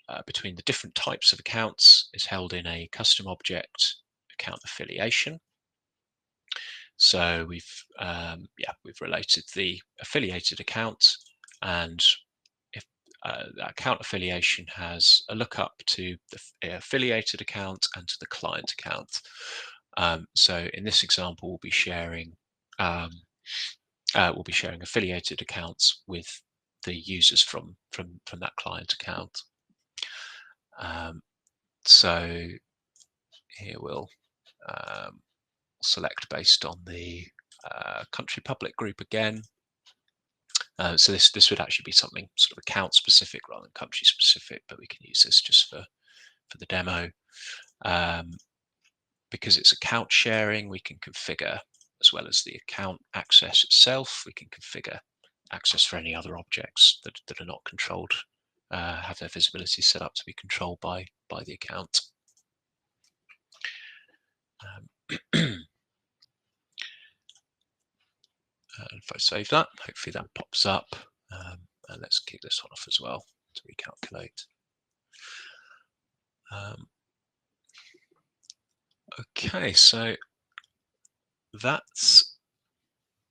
[SPEAKER 2] the different types of accounts is held in a custom object account affiliation. So we've related the affiliated account, and if that account affiliation has a lookup to the affiliated account and to the client account. So in this example, we'll be sharing affiliated accounts with the users from that client account. So here we'll select based on the country public group again. So this would actually be something sort of account specific rather than country specific, but we can use this just for the demo. Because it's account sharing, we can configure, as well as the account access itself, we can configure access for any other objects that are not controlled, have their visibility set up to be controlled by the account. if I save that, hopefully that pops up. And let's kick this one off as well to recalculate. Okay, so that's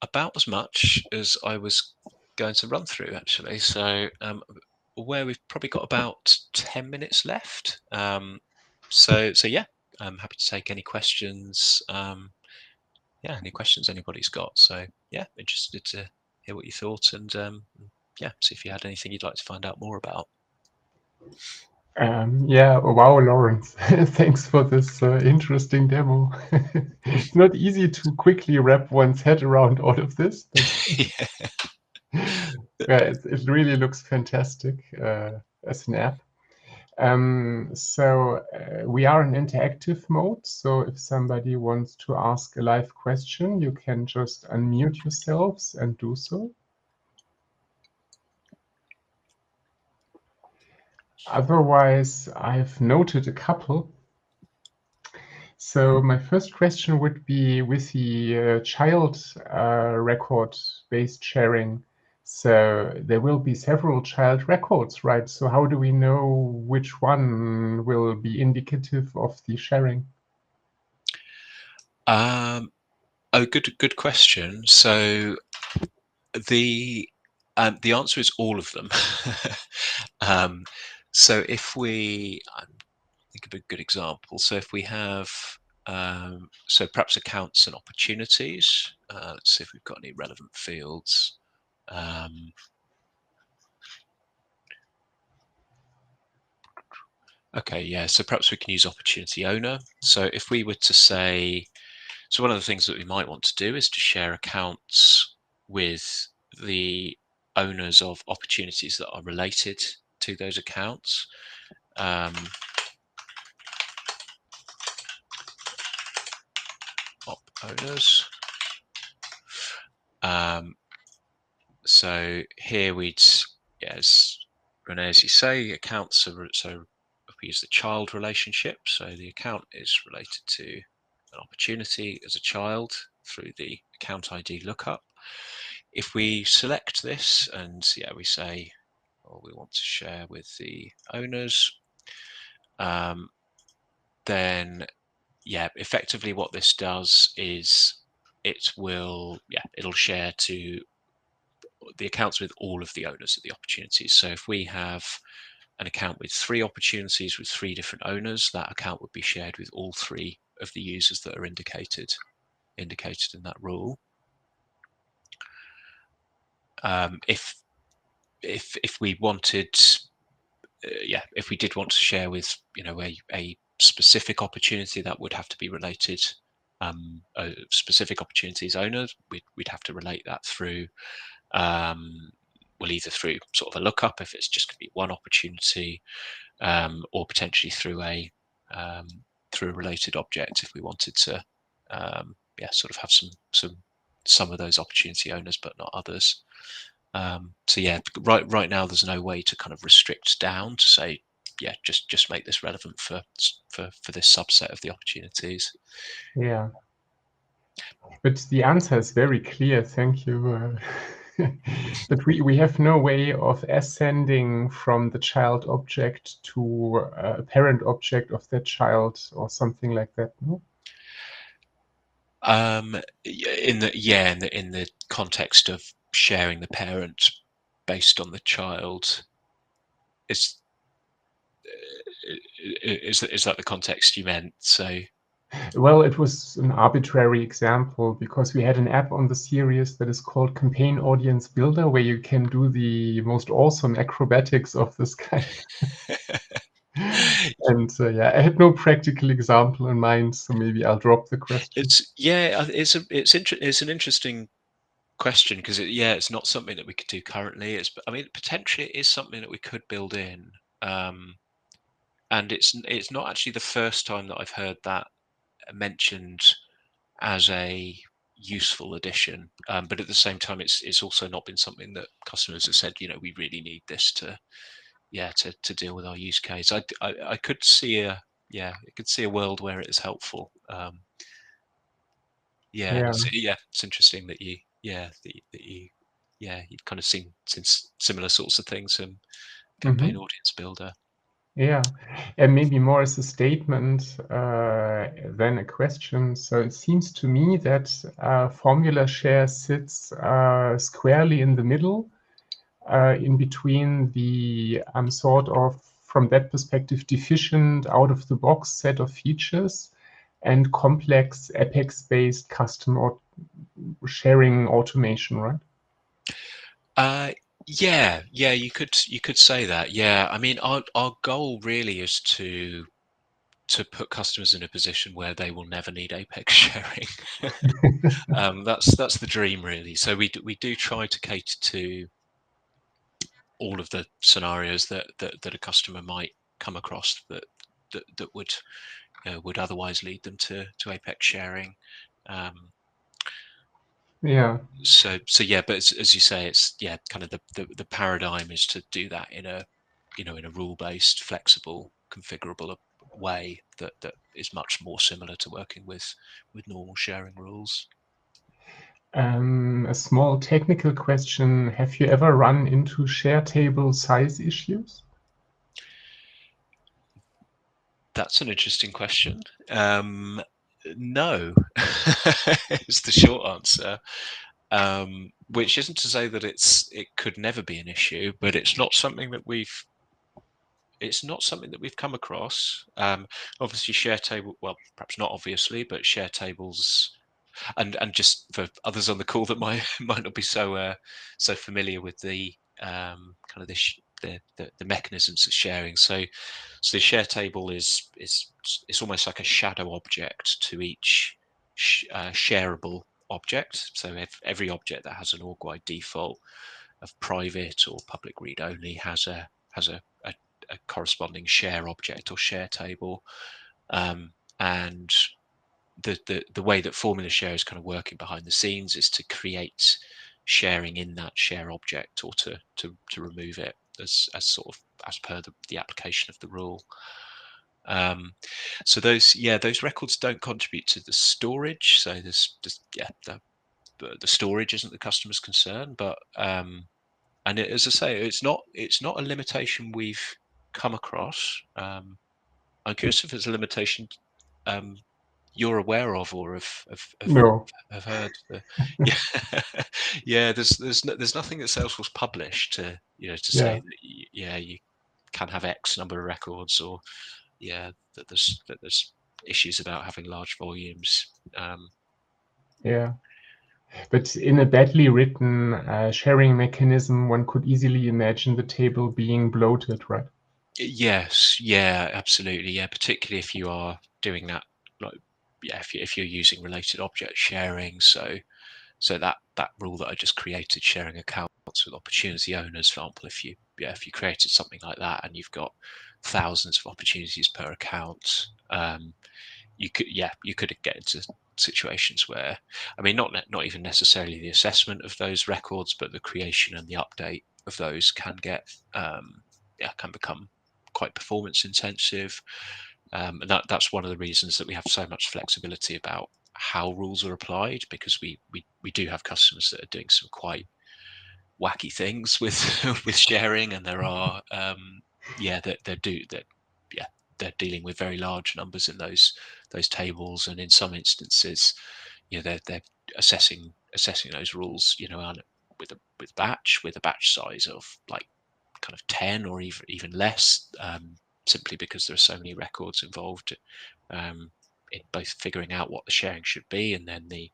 [SPEAKER 2] about as much as I was going to run through, actually. So where we've probably got about 10 minutes left. So yeah, I'm happy to take any questions. Yeah, any questions anybody's got. So yeah, interested to hear what you thought, and yeah, see if you had anything you'd like to find out more about.
[SPEAKER 1] Yeah, wow, Lawrence, thanks for this interesting demo. It's not easy to quickly wrap one's head around all of this, but yeah, it really looks fantastic as an app. So we are in interactive mode. So if somebody wants to ask a live question, you can just unmute yourselves and do so. Otherwise, I've noted a couple. So my first question would be with the child record-based sharing. So there will be several child records, right? So how do we know which one will be indicative of the sharing?
[SPEAKER 2] Oh, good question. So the answer is all of them. So if we think of a good example, so if we have so perhaps accounts and opportunities. Let's see if we've got any relevant fields. Okay, yeah. So perhaps we can use opportunity owner. So if we were to say, so one of the things that we might want to do is to share accounts with the owners of opportunities that are related to those accounts. Op owners. So here we'd, yes, Renee, as you say, accounts are, so we use the child relationship. So the account is related to an opportunity as a child through the account ID lookup. If we select this and yeah, we say, well, we want to share with the owners, then yeah, effectively what this does is it'll share to the accounts with all of the owners of the opportunities. So if we have an account with 3 opportunities with 3 different owners, that account would be shared with all 3 of the users that are indicated in that rule. If we wanted, if we did want to share with a specific opportunity, that would have to be related. A specific opportunities owner, we'd have to relate that through. Well, either through sort of a lookup if it's just going to be one opportunity, or potentially through a related object if we wanted to, sort of have some of those opportunity owners but not others. So yeah, right now there's no way to kind of restrict down to say, yeah, just make this relevant for this subset of the opportunities.
[SPEAKER 1] Yeah, but the answer is very clear. Thank you. But we have no way of ascending from the child object to a parent object of that child or something like that. No?
[SPEAKER 2] In the context of sharing the parent based on the child, is that the context you meant? So
[SPEAKER 1] well, it was an arbitrary example because we had an app on the series that is called Campaign Audience Builder, where you can do the most awesome acrobatics of this kind. And yeah, I had no practical example in mind, so maybe I'll drop the question.
[SPEAKER 2] It's an interesting question because it's not something that we could do currently. I mean, potentially it is something that we could build in, and it's not actually the first time that I've heard that mentioned as a useful addition. But at the same time, it's also not been something that customers have said, we really need this to deal with our use case. I could see a world where it is helpful.
[SPEAKER 1] Yeah.
[SPEAKER 2] It's interesting that you you've kind of seen similar sorts of things in campaign audience builder.
[SPEAKER 1] Yeah, and maybe more as a statement than a question. So it seems to me that FormulaShare sits squarely in the middle, in between the sort of, from that perspective, deficient out-of-the-box set of features and complex Apex-based custom sharing automation, right?
[SPEAKER 2] Yeah, you could say that. Yeah, I mean, our goal really is to put customers in a position where they will never need Apex sharing. That's the dream, really. So we do try to cater to all of the scenarios that a customer might come across that would otherwise lead them to Apex sharing.
[SPEAKER 1] Yeah.
[SPEAKER 2] So yeah, but as you say, it's kind of the paradigm is to do that in a in a rule-based, flexible, configurable way that is much more similar to working with normal sharing rules.
[SPEAKER 1] A small technical question: have you ever run into share table size issues?
[SPEAKER 2] That's an interesting question. No, is the short answer. Which isn't to say that it could never be an issue, but it's not something that we've come across. Obviously, share table. Well, perhaps not obviously, but share tables. And just for others on the call that might not be so familiar with the kind of the mechanisms of sharing. So the share table is it's almost like a shadow object to each shareable object. So if every object that has an org-wide default of private or public read only has a corresponding share object or share table, and the way that FormulaShare is kind of working behind the scenes is to create sharing in that share object, or to remove it as sort of as per the application of the rule. So those records don't contribute to the storage. So there's just the storage isn't the customer's concern, but and as I say, it's not a limitation we've come across. I'm curious if it's a limitation you're aware of or
[SPEAKER 1] No.
[SPEAKER 2] have heard. Yeah, yeah. There's nothing that Salesforce published to say
[SPEAKER 1] Yeah.
[SPEAKER 2] that you can have X number of records, or that there's issues about having large volumes.
[SPEAKER 1] Yeah. But in a badly written sharing mechanism, one could easily imagine the table being bloated, right?
[SPEAKER 2] Yes, yeah, absolutely, yeah. Particularly if you are doing that, like, if you're using related object sharing, so that rule that I just created, sharing accounts with opportunity owners, for example, if you created something like that and you've got thousands of opportunities per account, you could get into situations where, I mean, not even necessarily the assessment of those records, but the creation and the update of those can become quite performance intensive. And that's one of the reasons that we have so much flexibility about how rules are applied, because we do have customers that are doing some quite wacky things with with sharing, and there are they're dealing with very large numbers in those tables, and in some instances, they're assessing those rules, with a batch size of like kind of 10 or even less, simply because there are so many records involved, in both figuring out what the sharing should be and then the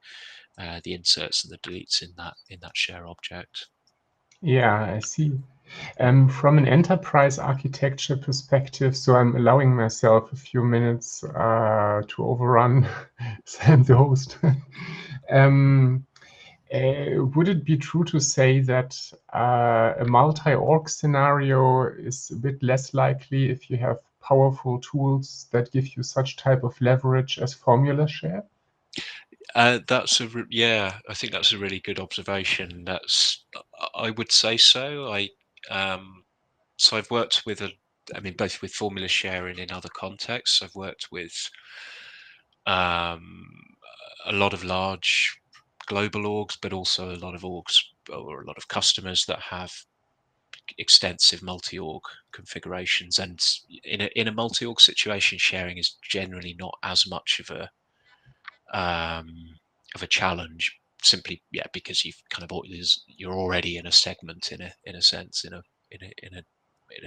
[SPEAKER 2] inserts and the deletes in that share object.
[SPEAKER 1] Yeah, I see. From an enterprise architecture perspective, so I'm allowing myself a few minutes to overrun Sam, the host. Would it be true to say that a multi-org scenario is a bit less likely if you have powerful tools that give you such type of leverage as FormulaShare?
[SPEAKER 2] I think that's a really good observation. I would say so. So I've worked with both with FormulaShare and in other contexts. I've worked with a lot of large global orgs, but also a lot of orgs or a lot of customers that have extensive multi-org configurations. And in a multi-org situation, sharing is generally not as much of a challenge. Simply, because you've kind of you're already in a segment in a sense in a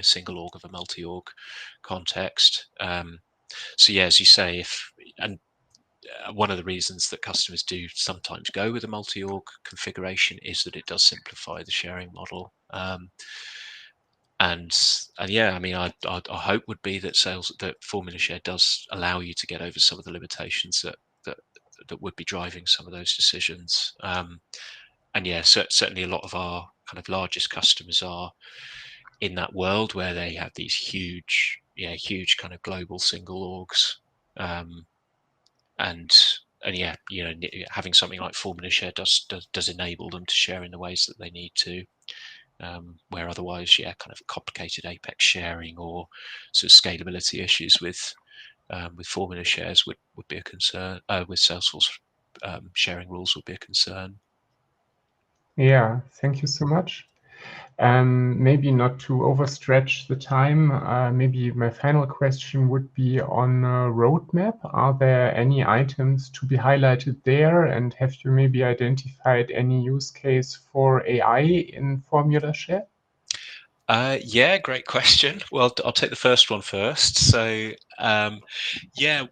[SPEAKER 2] single org of a multi-org context. So as you say, one of the reasons that customers do sometimes go with a multi-org configuration is that it does simplify the sharing model. And I mean, our hope would be that FormulaShare does allow you to get over some of the limitations that would be driving some of those decisions. And certainly a lot of our kind of largest customers are in that world where they have these huge kind of global single orgs. And having something like FormulaShare does enable them to share in the ways that they need to, where otherwise, kind of complicated Apex sharing or sort of scalability issues with FormulaShares would be a concern. With Salesforce sharing rules would be a concern.
[SPEAKER 1] Yeah, thank you so much. Maybe not to overstretch the time, maybe my final question would be on roadmap. Are there any items to be highlighted there? And have you maybe identified any use case for AI in FormulaShare?
[SPEAKER 2] Great question. Well, I'll take the first one first. So,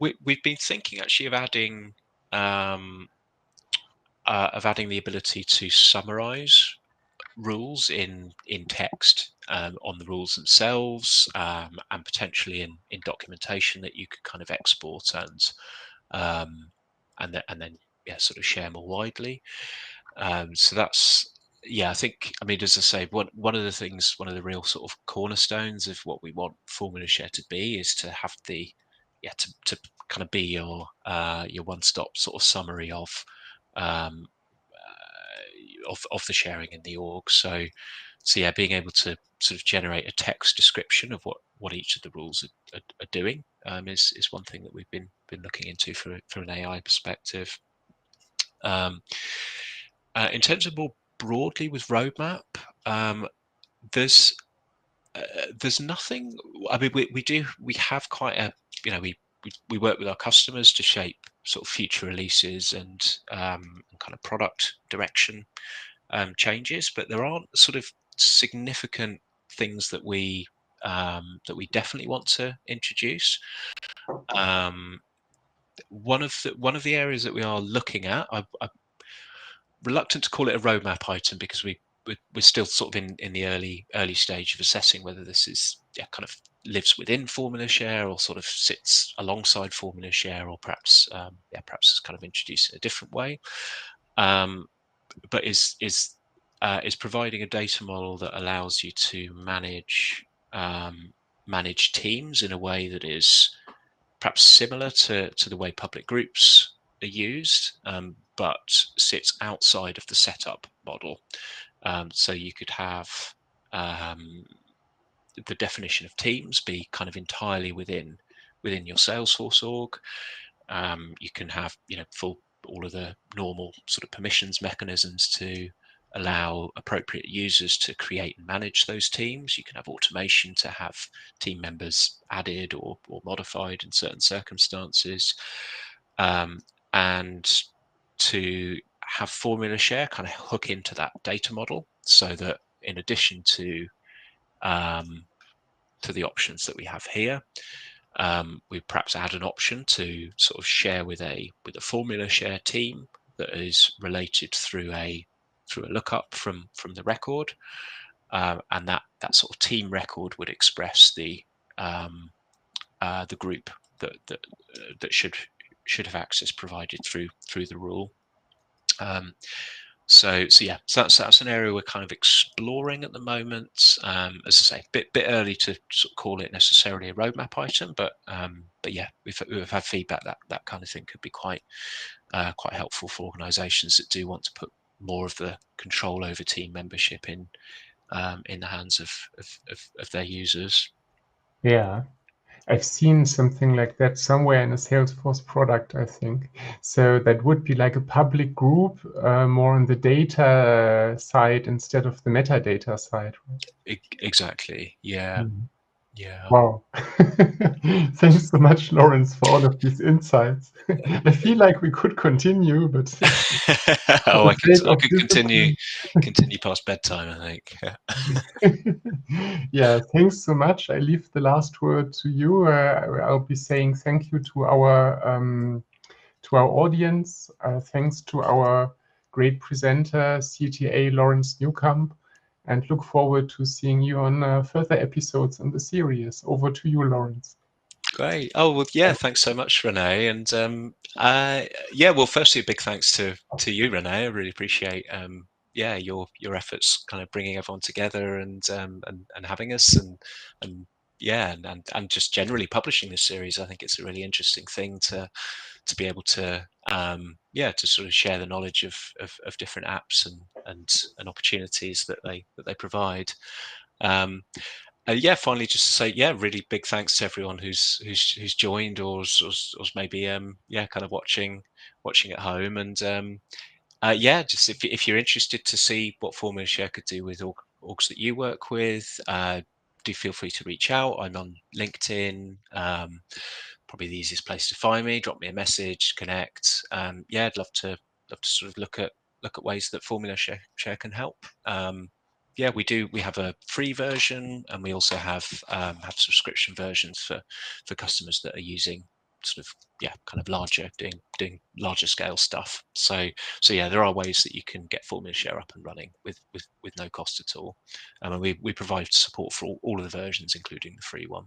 [SPEAKER 2] we've been thinking actually of adding the ability to summarize rules in text on the rules themselves, and potentially in documentation that you could kind of export and then sort of share more widely. So that's I think, I mean, as I say, one of the real sort of cornerstones of what we want FormulaShare to be is to have to kind of be your one-stop sort of summary um, of the sharing in the org. So being able to sort of generate a text description of what each of the rules are doing is one thing that we've been looking into for an AI perspective. In terms of more broadly with roadmap, there's nothing. I mean, we have quite a we work with our customers to shape sort of future releases and kind of product direction changes, but there aren't sort of significant things that we definitely want to introduce. One of the areas that we are looking at, I'm reluctant to call it a roadmap item because we're still sort of in the early stage of assessing whether this is kind of lives within FormulaShare or sort of sits alongside FormulaShare, or perhaps it's kind of introduced in a different way. But is providing a data model that allows you to manage teams in a way that is perhaps similar to the way public groups are used, but sits outside of the setup model. So you could have the definition of teams be kind of entirely within your Salesforce org. You can have full all of the normal sort of permissions mechanisms to allow appropriate users to create and manage those teams. You can have automation to have team members added or modified in certain circumstances, and to have FormulaShare kind of hook into that data model, so that in addition to the options that we have here, we perhaps add an option to sort of share with a FormulaShare team that is related through a lookup from the record, and that sort of team record would express the group that should have access provided through the rule. So that's an area we're kind of exploring at the moment. As I say, bit early to sort of call it necessarily a roadmap item, but we've had feedback that kind of thing could be quite helpful for organisations that do want to put more of the control over team membership in the hands of their users.
[SPEAKER 1] Yeah. I've seen something like that somewhere in a Salesforce product, I think. So that would be like a public group, more on the data side instead of the metadata side, right?
[SPEAKER 2] Exactly. Yeah.
[SPEAKER 1] Mhm.
[SPEAKER 2] Yeah.
[SPEAKER 1] Wow. Thanks so much, Lawrence, for all of these insights. I feel like we could continue, but for
[SPEAKER 2] Oh,
[SPEAKER 1] the sake
[SPEAKER 2] I
[SPEAKER 1] of
[SPEAKER 2] could
[SPEAKER 1] discipline.
[SPEAKER 2] continue past bedtime, I think.
[SPEAKER 1] Yeah, thanks so much. I leave the last word to you. I'll be saying thank you to our audience. Thanks to our great presenter, CTA Lawrence Newcombe, and look forward to seeing you on further episodes in the series. Over to you, Lawrence.
[SPEAKER 2] Great. Oh, well, yeah, thanks so much, Renee. And yeah, well, firstly, a big thanks to you, Renee. I really appreciate yeah, your efforts kind of bringing everyone together and having us and yeah, and just generally publishing this series. I think it's a really interesting thing to be able to yeah, to sort of share the knowledge of different apps and opportunities that they provide. Yeah, finally, just to say, yeah, really big thanks to everyone who's joined or maybe yeah, kind of watching at home. And yeah, just if you're interested to see what FormulaShare could do with orgs that you work with, do feel free to reach out. I'm on LinkedIn. Probably the easiest place to find me. Drop me a message, connect. Yeah, I'd love to sort of look at ways that FormulaShare can help. Yeah, we have a free version, and we also have subscription versions for customers that are using sort of, yeah, kind of larger, doing larger scale stuff. So yeah, there are ways that you can get FormulaShare up and running with no cost at all. And we provide support for all of the versions, including the free one.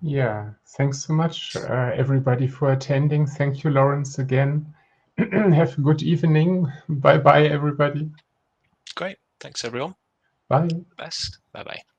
[SPEAKER 1] Yeah, thanks so much, everybody, for attending. Thank you, Lawrence, again. Have a good evening. Bye bye, everybody.
[SPEAKER 2] Great. Thanks, everyone.
[SPEAKER 1] Bye.
[SPEAKER 2] Best. Bye bye.